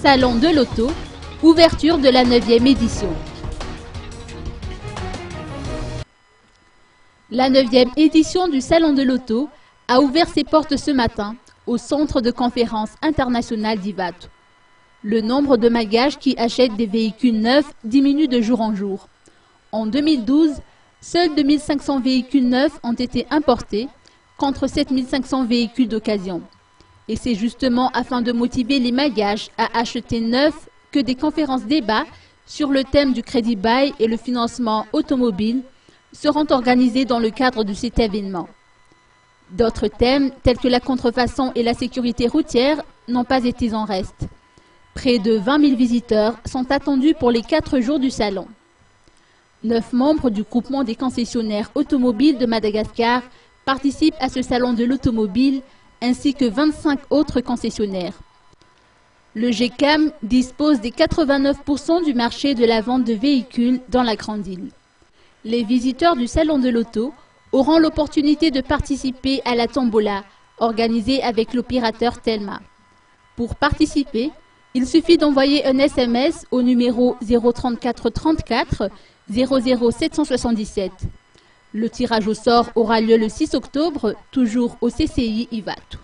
Salon de l'auto, ouverture de la 9e édition. La 9e édition du Salon de l'auto a ouvert ses portes ce matin au centre de conférence international d'Ivato. Le nombre de magages qui achètent des véhicules neufs diminue de jour en jour. En 2012, seuls 2500 véhicules neufs ont été importés, contre 7500 véhicules d'occasion. Et c'est justement afin de motiver les magages à acheter neuf que des conférences débats sur le thème du crédit bail et le financement automobile seront organisées dans le cadre de cet événement. D'autres thèmes, tels que la contrefaçon et la sécurité routière, n'ont pas été en reste. Près de 20 000 visiteurs sont attendus pour les 4 jours du salon. 9 membres du groupement des concessionnaires automobiles de Madagascar participent à ce salon de l'automobile, ainsi que 25 autres concessionnaires. Le GECAM dispose des 89% du marché de la vente de véhicules dans la Grande Île. Les visiteurs du salon de l'auto auront l'opportunité de participer à la tombola, organisée avec l'opérateur Telma. Pour participer, il suffit d'envoyer un SMS au numéro 034 34 00 777. Le tirage au sort aura lieu le 6 octobre, toujours au CCI Ivato.